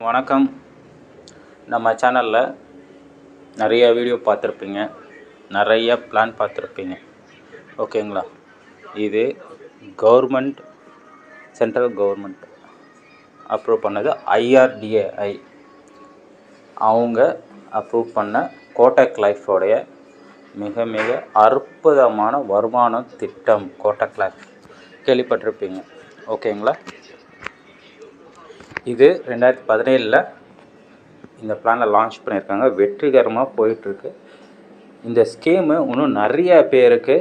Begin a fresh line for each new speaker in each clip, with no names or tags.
வணக்கம். நம்ம சேனலில் நிறைய வீடியோ பார்த்துருப்பீங்க, நிறைய பிளான் பார்த்துருப்பீங்க. ஓகேங்களா? இது கவர்மெண்ட், சென்ட்ரல் கவர்மெண்ட் அப்ரூவ் பண்ணது. IRDAI அவங்க அப்ரூவ் பண்ண கோட்டக் லைஃபோடைய மிக மிக அற்புதமான வருமான திட்டம். கோட்டக் லைஃப் கேள்விப்பட்டிருப்பீங்க. ஓகேங்களா? இது 2017 இந்த பிளானை லான்ச் பண்ணியிருக்காங்க. வெற்றிகரமாக போயிட்டுருக்கு. இந்த ஸ்கீமு இன்னும் நிறைய பேருக்கு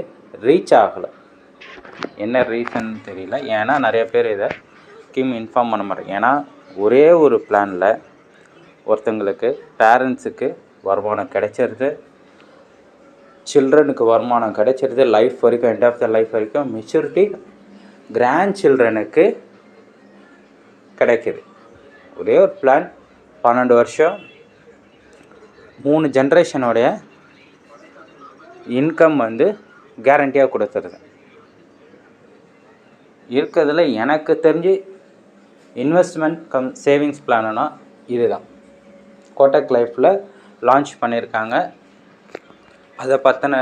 ரீச் ஆகலை. என்ன ரீசன் தெரியல. ஏன்னா நிறைய பேர் இதை ஸ்கீம் இன்ஃபார்ம் பண்ண மாட்டாங்க. ஏன்னா ஒரே ஒரு பிளானில் ஒருத்தங்களுக்கு பேரண்ட்ஸுக்கு வருமானம் கிடைச்சிருது, சில்ட்ரனுக்கு வருமானம் கிடைச்சிருது, லைஃப் வரைக்கும், எண்ட் ஆஃப் த லைஃப் வரைக்கும். மெச்சூரிட்டி கிராண்ட் சில்ட்ரனுக்கு கிடைக்கிது. ஒரே ஒரு பிளான் 12 வருஷம் 3 ஜென்ரேஷனுடைய இன்கம் கேரண்டியாக கொடுத்துருது. இருக்கிறதுல எனக்கு தெரிஞ்சு இன்வெஸ்ட்மெண்ட் கம் சேவிங்ஸ் பிளானுனா இதுதான். கோட்டக் லைஃப்பில் லான்ச் பண்ணியிருக்காங்க. அதை பற்றின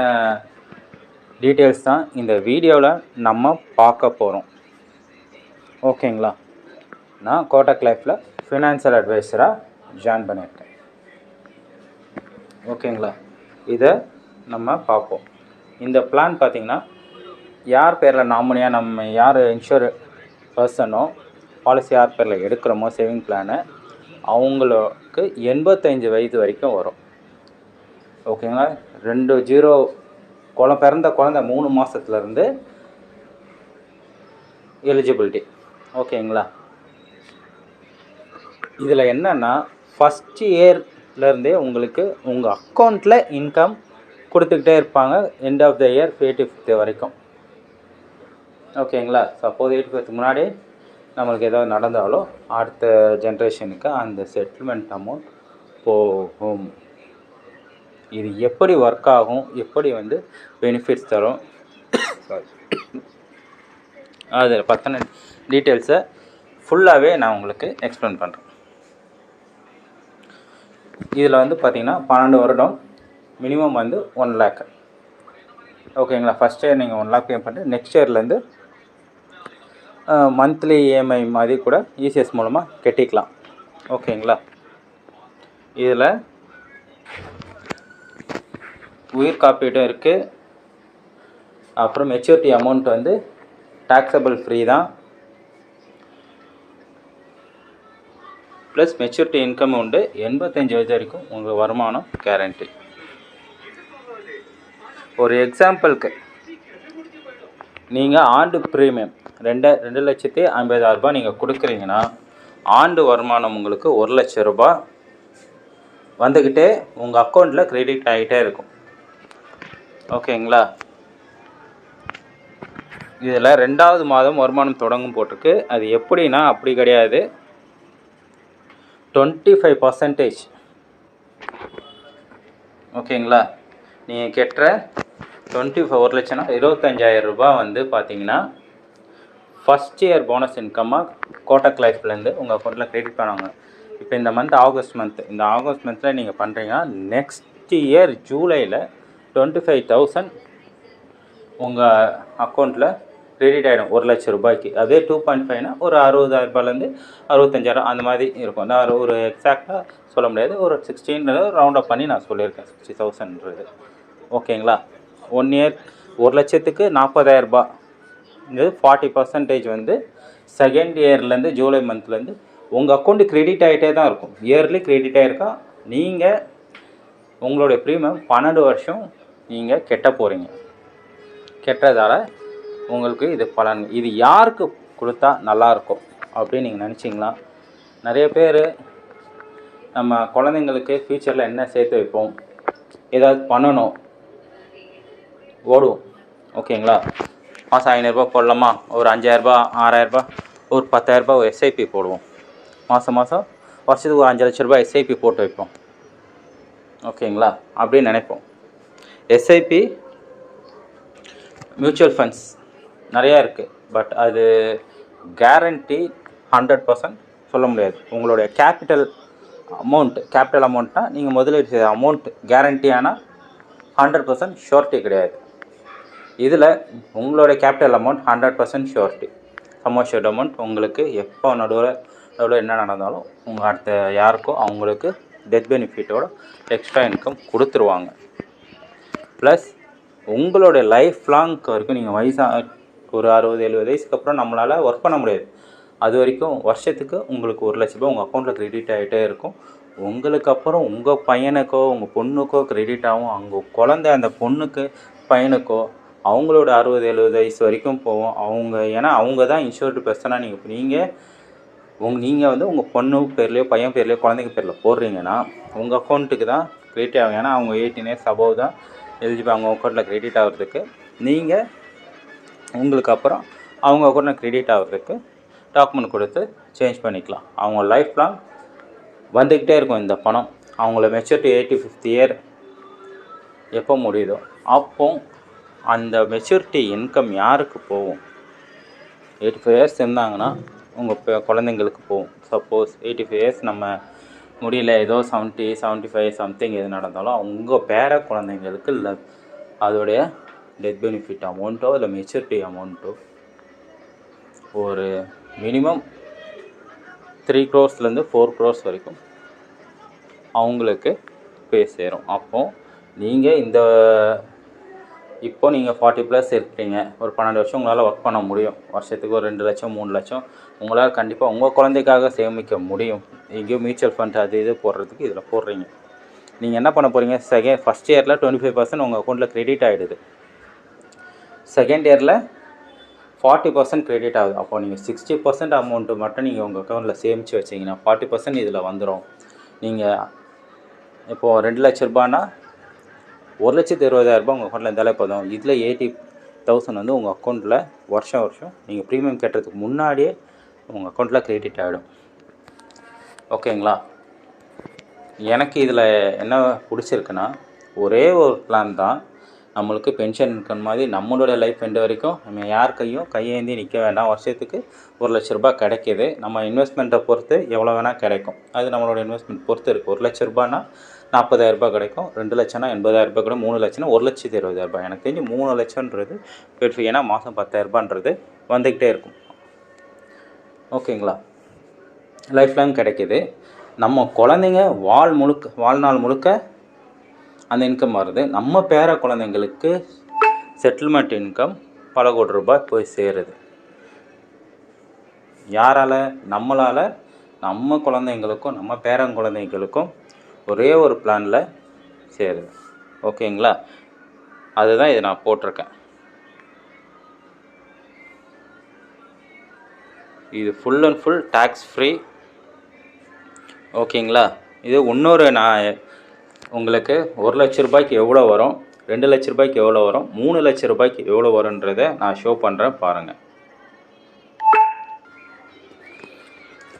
டீட்டெயில்ஸ் தான் இந்த வீடியோவில் நம்ம பார்க்க போகிறோம். ஓகேங்களா? நான் கோட்டக் லைஃப்பில் ஃபினான்ஷியல் அட்வைஸராக ஜாயின் பண்ணியிருக்கேன். ஓகேங்களா? இதை நம்ம பார்ப்போம். இந்த பிளான் பார்த்திங்கன்னா, யார் பேரில் நாமினியாக நம்ம யார் இன்சூர் பர்சனோ பாலிசி யார் பேரில் எடுக்கிறோமோ சேவிங் பிளானை, அவங்களுக்கு 85 வயது வரைக்கும் வரும். ஓகேங்களா? 2 பிறந்த குழந்தை 3 மாதத்துலேருந்து எலிஜிபிலிட்டி. ஓகேங்களா? இதில் என்னென்னா, ஃபஸ்ட் இயர்லேருந்தே உங்களுக்கு உங்கள் அக்கௌண்ட்டில் இன்கம் கொடுத்துக்கிட்டே இருப்பாங்க end of the year 85th வரைக்கும். ஓகேங்களா? சப்போஸ் 85th முன்னாடி நம்மளுக்கு ஏதாவது நடந்தாலும் அடுத்த ஜென்ரேஷனுக்கு அந்த செட்டில்மெண்ட் அமௌண்ட் போகும். இது எப்படி ஒர்க் ஆகும், எப்படி பெனிஃபிட்ஸ் தரும், அதில் பற்றின டீட்டெயில்ஸை ஃபுல்லாகவே நான் உங்களுக்கு எக்ஸ்பிளைன் பண்ணுறேன். இதில் பார்த்திங்கன்னா 12 வருடம் மினிமம் 1 lakh. ஓகேங்களா? ஃபஸ்ட் இயர் நீங்கள் 1 lakh பே பண்ணிட்டு நெக்ஸ்ட் இயர்லேருந்து மந்த்லி EMI மாதிரி கூட ECS மூலமாக கட்டிக்கலாம். ஓகேங்களா? இதில் உயிர் காப்பீடும் இருக்குது. அப்புறம் மெச்சூரிட்டி அமௌண்ட் டாக்ஸபிள் ஃப்ரீ தான். ப்ளஸ் மெச்சூரிட்டி இன்கம் உண்டு. 85 வயது வரைக்கும் உங்கள் வருமானம் கேரண்டி. ஒரு எக்ஸாம்பிளுக்கு, நீங்கள் ஆண்டு ப்ரீமியம் 2,50,000 ரூபாய் நீங்கள் கொடுக்குறீங்கன்னா, ஆண்டு வருமானம் உங்களுக்கு 1 லட்சம் ரூபாய் வந்துக்கிட்டே உங்கள் அக்கௌண்ட்டில் கிரெடிட் ஆகிட்டே இருக்கும். ஓகேங்களா? இதில் 2வது மாதம் வருமானம் தொடங்கும் போட்டிருக்கு. அது எப்படின்னா அப்படி கிடையாது. 25%. ஓகேங்களா? நீங்கள் கட்டுற 1 லட்சம்னா 25,000 ரூபாய் பார்த்தீங்கன்னா ஃபஸ்ட் இயர் போனஸ் இன்கம்மாக கோட்டக் லைஃப்லேருந்து உங்கள் அக்கௌண்ட்டில் கிரெடிட் பண்ணுவாங்க. இப்போ இந்த ஆகஸ்ட் மந்தில் நீங்கள் பண்ணுறீங்கன்னா, நெக்ஸ்ட் இயர் ஜூலையில் 25,000 உங்கள் அக்கௌண்ட்டில் கிரெடிட் ஆகிடும் 1 லட்சம் ரூபாய்க்கு. அதே 2.5னா ஒரு 60,000 ரூபாயிலேருந்து 65,000 அந்த மாதிரி இருக்கும். நான் ஒரு எக்ஸாக்டாக சொல்ல முடியாது. ஒரு 16 ரவுண்ட் அப் பண்ணி நான் சொல்லியிருக்கேன் 60,000ன்றது. ஓகேங்களா? 1 இயர் 1 லட்சத்துக்கு 40,000 ரூபாய். இது 40% செகண்ட் இயர்லேருந்து ஜூலை மந்த்லேருந்து உங்கள் அக்கௌண்ட்டு கிரெடிட் ஆகிட்டே தான் இருக்கும். இயர்லி கிரெடிட் ஆகிருக்கா. நீங்கள் உங்களுடைய ப்ரீமியம் 12 வருஷம் நீங்கள் கட்ட போகிறீங்க. கெட்டதால் உங்களுக்கு இது பலன். இது யாருக்கு கொடுத்தா நல்லாயிருக்கும் அப்படின்னு நீங்கள் நினச்சிங்களா? நிறைய பேர் நம்ம குழந்தைங்களுக்கு ஃப்யூச்சரில் என்ன சேர்த்து வைப்போம், ஏதாவது பண்ணணும், ஓடுவோம். ஓகேங்களா? மாதம் 500 ரூபாய் போடலாமா, ஒரு 5,000 ரூபாய், 6,000 ரூபாய், ஒரு 10,000 ரூபாய் ஒரு SIP போடுவோம். மாதம் வருஷத்துக்கு ஒரு 5 லட்சம் ரூபாய் SIP போட்டு வைப்போம். ஓகேங்களா? அப்படின்னு நினைப்போம். SIP மியூச்சுவல் ஃபண்ட்ஸ் நிறையா இருக்குது. பட் அது கேரண்டி 100% சொல்ல முடியாது. உங்களுடைய கேபிட்டல் அமௌண்ட்னா நீங்கள் முதலீடு செய்த அமௌண்ட் கேரண்டியான 100% ஷூரிட்டி கிடையாது. இதில் உங்களுடைய கேபிட்டல் அமௌண்ட் 100% ஷூரிட்டி. சம்மோஷர்ட் அமௌண்ட் உங்களுக்கு எப்போ நடுவில் என்ன நடந்தாலும் உங்கள் அடுத்த யாருக்கோ அவங்களுக்கு டெத் பெனிஃபிட்டோட எக்ஸ்ட்ரா இன்கம் கொடுத்துருவாங்க. ப்ளஸ் உங்களுடைய லைஃப் லாங்க்கு வரைக்கும் நீங்கள் ஒரு 60-70 வயசுக்கு அப்புறம் நம்மளால் ஒர்க் பண்ண முடியாது. அது வரைக்கும் வருஷத்துக்கு உங்களுக்கு 1 லட்ச ரூபா உங்கள் அக்கௌண்ட்டில் க்ரெடிட் ஆகிட்டே இருக்கும். உங்களுக்கு அப்புறம் உங்கள் பையனுக்கோ உங்கள் பொண்ணுக்கோ க்ரெடிட் ஆகும். அவங்க குழந்தை அந்த பொண்ணுக்கு பையனுக்கோ அவங்களோட 60-70 வயசு வரைக்கும் போவோம். ஏன்னா அவங்க தான் இன்சூர்டு பர்சனாக நீங்கள் வந்து உங்கள் பொண்ணு பேர்லையோ பையன் பேர்லையோ குழந்தைங்க பேரில் போடுறீங்கன்னா உங்கள் அக்கௌண்ட்டுக்கு தான் க்ரெடிட் ஆகும். ஏன்னா அவங்க 18 இயர்ஸ் அபவ் தான் எலிஜிபிள் அவங்க அக்கௌண்ட்டில் க்ரெடிட் ஆகிறதுக்கு. நீங்கள் உங்களுக்கு அப்புறம் அவங்க அக்கௌண்ட்டில் க்ரெடிட் ஆகிறதுக்கு டாக்குமெண்ட் கொடுத்து சேஞ்ச் பண்ணிக்கலாம். அவங்க லைஃப் லாங் வந்துக்கிட்டே இருக்கும் இந்த பணம். அவங்கள மெச்சூரிட்டி 85th இயர் எப்போ முடியுதோ அப்போ அந்த மெச்சூரிட்டி இன்கம் யாருக்கு போகும்? 85 இயர்ஸ் இருந்தாங்கன்னா உங்கள் குழந்தைங்களுக்கு போகும். சப்போஸ் 85 இயர்ஸ் நம்ம முடியல, ஏதோ 70, 75 சம்திங் எது நடந்தாலும் உங்கள் பேர குழந்தைங்களுக்கு இல்லை அதோடைய டெத் பெனிஃபிட் அமௌண்ட்டோ இல்லை மெச்சூரிட்டி அமௌண்ட்டோ ஒரு மினிமம் 3 crores 4 crores வரைக்கும் அவங்களுக்கு போய் சேரும். அப்போது நீங்கள் இப்போ நீங்கள் 40+ இருக்கீங்க, ஒரு 12 வருஷம் உங்களால் ஒர்க் பண்ண முடியும். வருஷத்துக்கு ஒரு 2 லட்சம் 3 லட்சம் உங்களால் கண்டிப்பாக உங்கள் குழந்தைக்காக சேமிக்க முடியும். எங்கேயோ மியூச்சுவல் ஃபண்ட் அது இது போடுறதுக்கு இதில் போடுறீங்க. நீங்கள் என்ன பண்ண போகிறீங்க? ஃபஸ்ட் இயரில் 25% உங்கள் அக்கௌண்ட்டில் க்ரெடிட் ஆகிடுது. செகண்ட் இயரில் 40% க்ரெடிட் ஆகுது. அப்போ நீங்கள் 60% அமௌண்ட்டு மட்டும் நீங்கள் உங்கள் அக்கௌண்ட்டில் சேமித்து வச்சிங்கன்னா 40% இதில் வந்துடும். நீங்கள் இப்போது 2 லட்ச ரூபான்னா 1,20,000 உங்கள் அக்கௌண்ட்டில் இருந்தாலே போதும். இதில் 80,000 வந்து உங்கள் அக்கௌண்ட்டில் வருஷம் நீங்கள் ப்ரீமியம் கட்டுறதுக்கு முன்னாடியே உங்கள் அக்கௌண்ட்டில் க்ரெடிட் ஆகிடும். ஓகேங்களா? எனக்கு இதில் என்ன பிடிச்சிருக்குன்னா ஒரே ஒரு பிளான் தான் நம்மளுக்கு பென்ஷன் இன்கம் மாதிரி நம்மளோட லைஃப் எண்ட் வரைக்கும் நம்ம யார் கையேந்தி நிற்க வேண்டாம். வருஷத்துக்கு 1 லட்ச ரூபாய் கிடைக்கிது. நம்ம இன்வெஸ்ட்மெண்ட்டை பொறுத்து எவ்வளோ வேணால் கிடைக்கும். அது நம்மளோட இன்வெஸ்ட்மெண்ட் பொறுத்து இருக்குது. 1 லட்ச ரூபாய்னா 40,000 ரூபாய் கிடைக்கும். 2 லட்சம்னா 80,000 ரூபாய் கிடைக்கும். 3 லட்சம்னா 1,20,000 ரூபாய். எனக்கு தெரிஞ்சு 3 லட்சம்ன்றது பெருசு. ஏன்னா மாதம் 10,000 ரூபான்றது வந்துக்கிட்டே இருக்கும். ஓகேங்களா? லைஃப் லாங் கிடைக்கிது. நம்ம குழந்தைங்க வாழ்நாள் முழுக்க அந்த இன்கம் வருது. நம்ம பேர குழந்தைங்களுக்கு செட்டில்மெண்ட் இன்கம் பல கோடி ரூபாய் போய் சேருது. யாரால்? நம்மளால் நம்ம குழந்தைங்களுக்கும் நம்ம பேரங்குழந்தைங்களுக்கும் ஒரே ஒரு பிளானில் சேருது. ஓகேங்களா? அதுதான் இதை நான் போட்டிருக்கேன். இது full and full tax free. ஓகேங்களா? இது இன்னொரு நான் உங்களுக்கு 1 லட்ச ரூபாய்க்கு எவ்வளோ வரும், 2 லட்ச ரூபாய்க்கு எவ்வளோ வரும், 3 லட்ச ரூபாய்க்கு எவ்வளோ வரும்ன்றதை நான் ஷோ பண்ணுறேன் பாருங்கள்.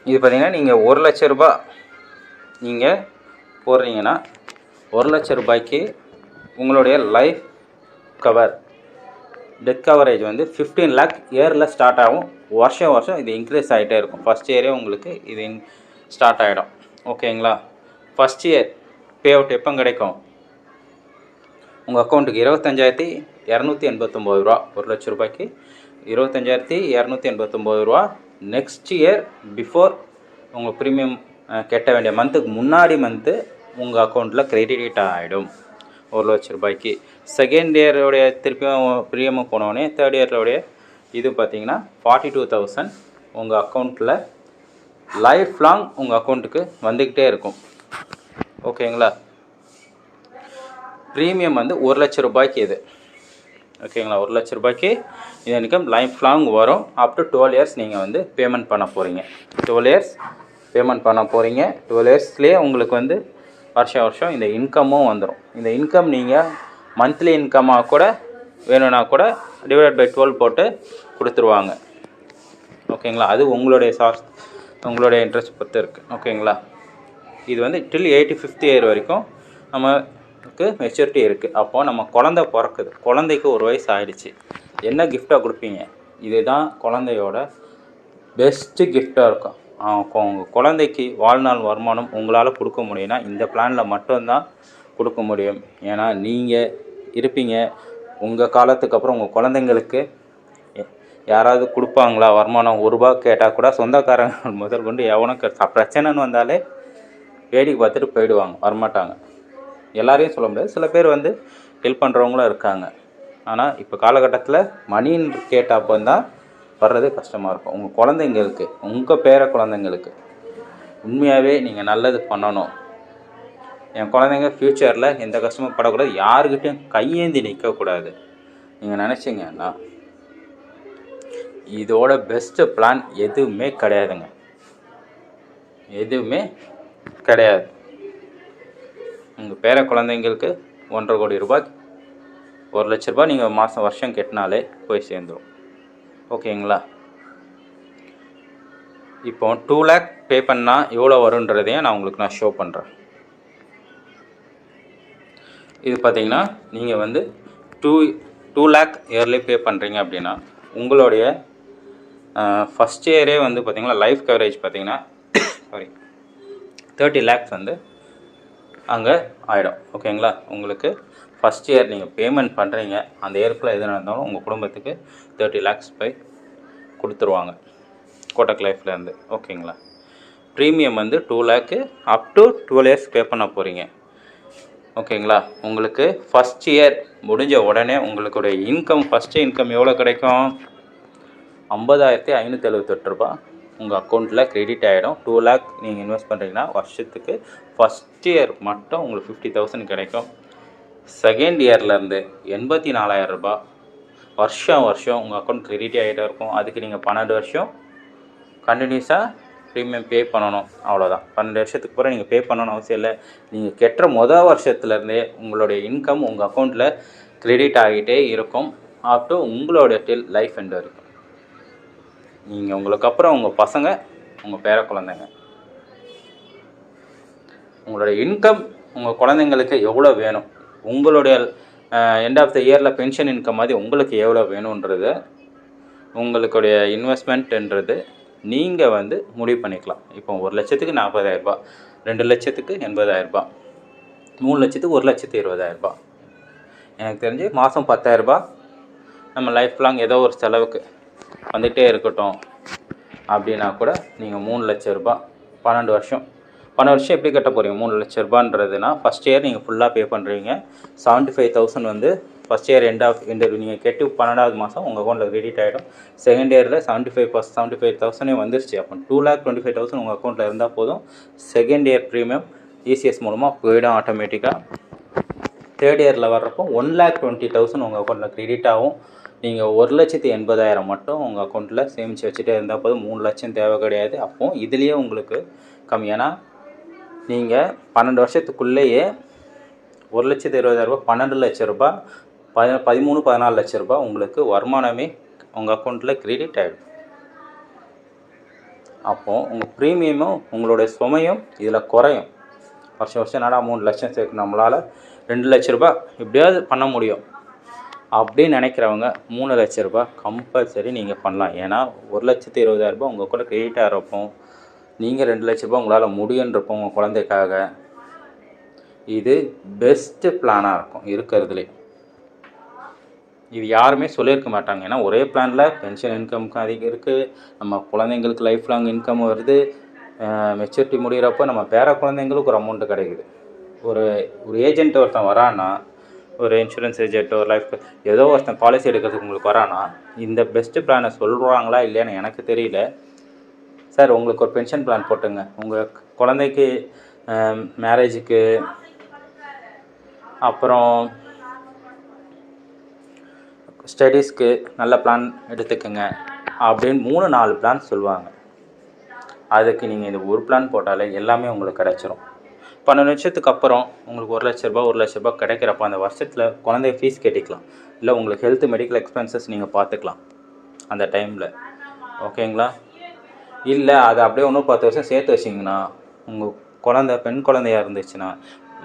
இது பார்த்திங்கன்னா நீங்கள் 1 லட்ச ரூபாய் நீங்கள் போடுறீங்கன்னா 1 லட்ச ரூபாய்க்கு உங்களுடைய லைஃப் கவர் டெத் கவரேஜ் வந்து 15 lakh இயரில் ஸ்டார்ட் ஆகும். வருஷம் இது இன்க்ரீஸ் ஆகிட்டே இருக்கும். ஃபஸ்ட் இயரே உங்களுக்கு இது ஸ்டார்ட் ஆகிடும். ஓகேங்களா? ஃபஸ்ட் இயர் பே அவுட் எப்போ கிடைக்கும்? உங்கள் அக்கௌண்ட்டுக்கு 25,289 ரூபா. 1 லட்ச ரூபாய்க்கு 25,289 ரூபா. நெக்ஸ்ட் இயர் பிஃபோர் உங்கள் ப்ரீமியம் கட்ட வேண்டிய மந்த்துக்கு முன்னாடி மந்த்து உங்கள் அக்கௌண்ட்டில் க்ரெடிட் ஆகிடும் 1 லட்ச ரூபாய்க்கு. செகண்ட் இயரோடைய திருப்பியும் ப்ரீமியம் போனோடனே தேர்ட் இயரோடைய இது பார்த்திங்கன்னா 42,000 உங்கள் அக்கௌண்ட்டில் லைஃப் லாங் உங்கள் அக்கௌண்ட்டுக்கு வந்துக்கிட்டே இருக்கும். ஓகேங்களா? ப்ரீமியம் வந்து 1 லட்ச ரூபாய்க்கு இது. ஓகேங்களா? 1 லட்ச ரூபாய்க்கு இது இன்கம் லைஃப் லாங் வரும். அப் டு 12 இயர்ஸ் நீங்கள் வந்து பேமெண்ட் பண்ண போகிறீங்க. 12 இயர்ஸ் பேமெண்ட் பண்ண போகிறீங்க. 12 இயர்ஸ்லேயே உங்களுக்கு வந்து வருஷம் இந்த இன்கமும் வந்துடும். இந்த இன்கம் நீங்கள் மந்த்லி இன்கமாக கூட வேணும்னா கூட டிவைட் பை 12 போட்டு கொடுத்துருவாங்க. ஓகேங்களா? அது உங்களுடைய இன்ட்ரெஸ்ட் பொறுத்து இருக்குது. ஓகேங்களா? இது வந்து டில் 85th இயர் வரைக்கும் நமக்கு மெச்சூரிட்டி இருக்குது. அப்போது நம்ம குழந்தை பிறக்குது, குழந்தைக்கு 1 வயசு ஆகிடுச்சு, என்ன கிஃப்டாக கொடுப்பீங்க? இதுதான் குழந்தையோட பெஸ்ட்டு கிஃப்டாக இருக்கும். உங்கள் குழந்தைக்கு வாழ்நாள் வருமானம் உங்களால் கொடுக்க முடியும்னா இந்த பிளானில் மட்டும்தான் கொடுக்க முடியும். ஏன்னா நீங்கள் இருப்பீங்க, உங்கள் காலத்துக்கு அப்புறம் உங்கள் குழந்தைங்களுக்கு யாராவது கொடுப்பாங்களா வருமானம்? ரூபா கேட்டால் கூட சொந்தக்காரங்க முதல் கொண்டு எவனுக்கு பிரச்சனைன்னு வந்தாலே வேடிக்கை பார்த்துட்டு போயிடுவாங்க, வரமாட்டாங்க. எல்லாரையும் சொல்ல முடியாது, சில பேர் வந்து ஹெல்ப் பண்ணுறவங்களும் இருக்காங்க. ஆனால் இப்போ காலகட்டத்தில் மணின்னு கேட்டப்போ தான் வர்றது கஷ்டமாக இருக்கும். உங்கள் குழந்தைங்களுக்கு, உங்கள் பேர குழந்தைங்களுக்கு உண்மையாகவே நீங்கள் நல்லது பண்ணணும். என் குழந்தைங்க ஃப்யூச்சரில் எந்த கஷ்டமும் படக்கூடாது, யாருக்கிட்டையும் கையேந்தி நிற்கக்கூடாது நீங்கள் நினச்சிங்கன்னா இதோட பெஸ்ட்டு பிளான் எதுவுமே கிடையாதுங்க, எதுவுமே கிடையாது. உங்கள் பேர குழந்தைங்களுக்கு 1.5 கோடி ரூபாய், 1 லட்ச ரூபாய் நீங்கள் வருஷம் கட்டினாலே போய் சேர்ந்துடும். ஓகேங்களா? இப்போ 2 லேக் பே பண்ணால் எவ்வளோ வருன்றதையும் நான் உங்களுக்கு ஷோ பண்ணுறேன். இது பார்த்தீங்கன்னா நீங்கள் வந்து 2 லேக் இயர்லி பே பண்ணுறீங்க அப்படின்னா உங்களுடைய ஃபஸ்ட் இயரே வந்து பார்த்திங்கன்னா லைஃப் கவரேஜ் பார்த்திங்கன்னா 30 லேக்ஸ் வந்து அங்கே ஆகிடும். ஓகேங்களா? உங்களுக்கு ஃபஸ்ட் இயர் நீங்கள் பேமெண்ட் பண்ணுறீங்க, அந்த இயர்க்குள்ளே எது நடந்தாலும் உங்கள் குடும்பத்துக்கு 30 லேக்ஸ் போய் கொடுத்துருவாங்க கோட்டக் லைஃப்லேருந்து. ஓகேங்களா? ப்ரீமியம் வந்து 2 லேக்கு அப் டு 12 இயர்ஸ் பே பண்ண போகிறீங்க. ஓகேங்களா? உங்களுக்கு ஃபஸ்ட் இயர் முடிஞ்ச உடனே உங்களுடைய இன்கம், ஃபஸ்ட்டு இன்கம் எவ்வளோ கிடைக்கும்? 50,578 ரூபா உங்கள் அக்கௌண்ட்டில் கிரெடிட் ஆகிடும். 2 லேக் நீங்கள் இன்வெஸ்ட் பண்ணுறீங்கன்னா வருஷத்துக்கு ஃபஸ்ட் இயர் மட்டும் உங்களுக்கு 50,000 கிடைக்கும். செகண்ட் இயர்லேருந்து 84,000 ரூபா வருஷம் உங்கள் அக்கௌண்ட் கிரெடிட் ஆகிட்டே இருக்கும். அதுக்கு நீங்கள் 12 வருஷம் கண்டினியூஸாக ப்ரீமியம் பே பண்ணணும், அவ்வளோதான். 12 வருஷத்துக்கு அப்புறம் நீங்கள் பே பண்ணணும்னு அவசியம் இல்லை. நீங்கள் கெட்டுற வருஷத்துலேருந்தே உங்களுடைய இன்கம் உங்கள் அக்கௌண்ட்டில் கிரெடிட் ஆகிட்டே இருக்கும் அப் டு உங்களோட டில் லைஃப் எண்ட் வரைக்கும். நீங்கள் உங்களுக்கு அப்புறம் உங்கள் பசங்க, உங்கள் பேர குழந்தைங்க, உங்களுடைய இன்கம் உங்கள் குழந்தைங்களுக்கு எவ்வளோ வேணும், உங்களுடைய எண்ட் ஆஃப் த இயரில் பென்ஷன் இன்கம் மாதிரி உங்களுக்கு எவ்வளோ வேணுன்றது, உங்களுடைய இன்வெஸ்ட்மெண்ட்ன்றது நீங்கள் வந்து முடிவு பண்ணிக்கலாம். இப்போ 1 லட்சத்துக்கு 40,000 ரூபா, 2 லட்சத்துக்கு 80,000 ரூபா, 3 லட்சத்துக்கு 1,20,000 ரூபா. எனக்கு தெரிஞ்சு மாதம் 10,000 ரூபா நம்ம லைஃப் லாங் ஏதோ ஒரு செலவுக்கு வந்துகிட்டே இருக்கட்டும் அப்படின்னா கூட நீங்கள் 3 லட்ச ரூபா 12 வருஷம் எப்படி கட்ட போகிறீங்க? 3 லட்ச ரூபான்றதுனா ஃபஸ்ட் இயர் நீங்கள் ஃபுல்லாக பே பண்ணுறீங்க. 75,000 வந்து ஃபஸ்ட் இயர் எண்ட் நீங்கள் கெட்டு 12வது மாதம் உங்கள் அக்கௌண்ட்டில் கிரெடிட் ஆகிடும். செகண்ட் இயரில் 75,000 வந்துருச்சு. அப்போ 2,25,000 உங்கள் அக்கௌண்ட்டில் இருந்தால் போதும். செகண்ட் இயர் ப்ரீமியம் இசிஎஸ் மூலமாக போயிடும் ஆட்டோமேட்டிக்காக. தேர்ட் இயரில் வர்றப்போ 1,20,000 உங்கள் அக்கௌண்ட்டில் கிரெடிட் ஆகும். நீங்கள் 1,80,000 மட்டும் உங்கள் அக்கௌண்ட்டில் சேமித்து வச்சுட்டே இருந்தால் போதும். 3 லட்சம் தேவை கிடையாது. அப்போது இதுலேயே உங்களுக்கு கம்மி. ஏன்னா நீங்கள் 12 வருஷத்துக்குள்ளேயே 1,20,000 ரூபா, 12 லட்ச ரூபா, 13-14 லட்ச ரூபா உங்களுக்கு வருமானமே உங்கள் அக்கௌண்ட்டில் கிரெடிட் ஆகிடும். அப்போது உங்கள் ப்ரீமியமும் உங்களுடைய சுமையும் இதில் குறையும். வருஷம் நாடா 3 லட்சம் சேர்க்கணும், நம்மளால் 2 லட்ச ரூபா எப்படியாவது பண்ண முடியும் அப்படின்னு நினைக்கிறவங்க 3 லட்ச ரூபா கம்பல்சரி நீங்கள் பண்ணலாம். ஏன்னா 1,20,000 ரூபா உங்கள் கூட கிரெடிட் ஆகிறப்போ நீங்கள் 2 லட்ச ரூபா உங்களால் முடியுன்றப்போ உங்கள் குழந்தைக்காக இது பெஸ்ட்டு பிளானாக இருக்கும் இருக்கிறதுலே. இது யாருமே சொல்லியிருக்க மாட்டாங்க. ஏன்னா ஒரே பிளானில் பென்ஷன் இன்கம்க்கு அதிகம் இருக்குது, நம்ம குழந்தைங்களுக்கு லைஃப் லாங் இன்கம் வருது, மெச்சூரிட்டி முடிகிறப்போ நம்ம பேர குழந்தைங்களுக்கு ஒரு அமௌண்ட்டு கிடைக்குது. ஒரு ஏஜென்ட் ஒருத்தன் வரான்னா, ஒரு இன்சூரன்ஸ் ஏஜென்ட், ஒரு லைஃப் ஏதோ ஒருத்தன் பாலிசி எடுக்கிறதுக்கு உங்களுக்கு வரானா இந்த பெஸ்ட்டு பிளானை சொல்கிறாங்களா இல்லையான்னு எனக்கு தெரியல. சார் உங்களுக்கு ஒரு பென்ஷன் பிளான் போட்டுங்க, உங்கள் குழந்தைக்கு மேரேஜுக்கு அப்புறம் ஸ்டடீஸ்க்கு நல்ல பிளான் எடுத்துக்கோங்க அப்படின்னு 3-4 பிளான் சொல்லுவாங்க. அதுக்கு நீங்கள் இந்த ஒரு பிளான் போட்டாலே எல்லாமே உங்களுக்கு கிடச்சிரும். 12 வருஷத்துக்கு அப்புறம் உங்களுக்கு 1 லட்ச ரூபா 1 லட்ச ரூபா கிடைக்கிறப்ப அந்த வருஷத்தில் குழந்தைய ஃபீஸ் கட்டிக்கலாம், இல்லை உங்களுக்கு ஹெல்த் மெடிக்கல் எக்ஸ்பென்சஸ் நீங்கள் பார்த்துக்கலாம் அந்த டைமில். ஓகேங்களா? இல்லை அதை அப்படியே இன்னும் 10 வருஷம் சேர்த்து வச்சிங்கன்னா உங்கள் குழந்தை பெண் குழந்தையாக இருந்துச்சுன்னா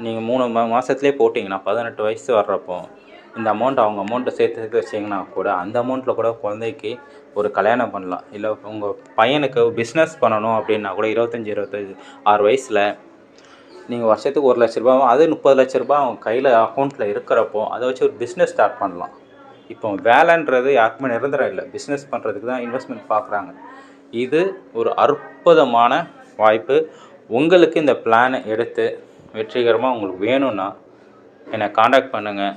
நீங்கள் 3 மாதத்துலேயே போட்டிங்கன்னா 18 வயசு வர்றப்போ இந்த அவங்க அமௌண்ட்டை சேர்த்து வச்சிங்கன்னா கூட அந்த அமௌண்ட்டில் கூட குழந்தைக்கு ஒரு கல்யாணம் பண்ணலாம். இல்லை உங்கள் பையனுக்கு பிஸ்னஸ் பண்ணணும் அப்படின்னா கூட 25-26 வயசில் நீங்கள் வருஷத்துக்கு 1 லட்ச ரூபாவும் அது 30 லட்ச ரூபா அவங்க கையில் அக்கௌண்ட்டில் இருக்கிறப்போ அதை வச்சு ஒரு பிஸ்னஸ் ஸ்டார்ட் பண்ணலாம். இப்போ வேலைன்றது யாருக்குமே நிரந்தரம் இல்லை. பிஸ்னஸ் பண்ணுறதுக்கு தான் இன்வெஸ்ட்மெண்ட் பார்க்குறாங்க. இது ஒரு அற்புதமான வாய்ப்பு. உங்களுக்கு இந்த பிளானை எடுத்து வெற்றிகரமாக உங்களுக்கு வேணும்னா என்னை காண்டாக்ட் பண்ணுங்கள்.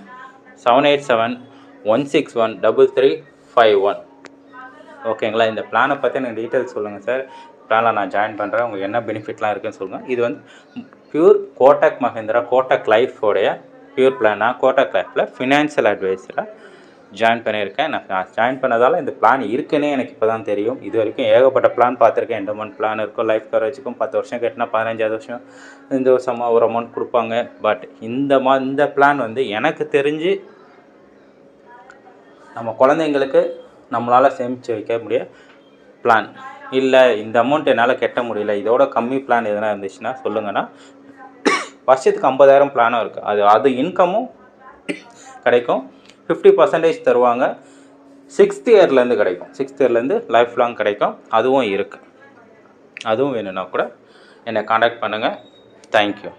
7871613351. ஓகேங்களா? இந்த பிளானை பற்றி எனக்கு டீட்டெயில்ஸ் சொல்லுங்கள் சார். பிளானில் நான் ஜாயின் பண்ணுறேன், உங்களுக்கு என்ன பெனிஃபிட்லாம் இருக்குதுன்னு சொல்லுங்கள். இது வந்து பியூர் கோட்டக் மஹிந்திரா கோட்டக் லைஃபோடைய பியூர் பிளான். நான் கோட்டக் லைஃப்பில் ஃபினான்ஷியல் அட்வைஸராக ஜாயின் பண்ணியிருக்கேன். நான் ஜாயின் பண்ணதால் இந்த பிளான் இருக்குன்னே எனக்கு இப்போ தான் தெரியும். இது வரைக்கும் ஏகப்பட்ட பிளான் பார்த்துருக்கேன். எண்டோமெண்ட் பிளான் இருக்கும், லைஃப் கவரேஜுக்கும் 10 வருஷம் கட்டினா 15வது வருஷம் இந்த வருஷமாக ஒரு அமௌண்ட் கொடுப்பாங்க. பட் இந்த பிளான் வந்து எனக்கு தெரிஞ்சு நம்ம குழந்தைங்களுக்கு நம்மளால் சேமித்து வைக்க முடிய பிளான். இல்லை இந்த அமௌண்ட் என்னால் கட்ட முடியல, இதோட கம்மி பிளான் எதனா இருந்துச்சுன்னா சொல்லுங்கன்னா, வருஷத்துக்கு 50,000 பிளானும் இருக்குது. அது இன்கமும் கிடைக்கும். 50% தருவாங்க. 6th இயர்லேருந்து கிடைக்கும். 6th இயர்லேருந்து லைஃப் லாங் கிடைக்கும். அதுவும் இருக்குது. அதுவும் வேணும்னா கூட என்னை காண்டாக்ட் பண்ணுங்கள். தேங்க்யூ.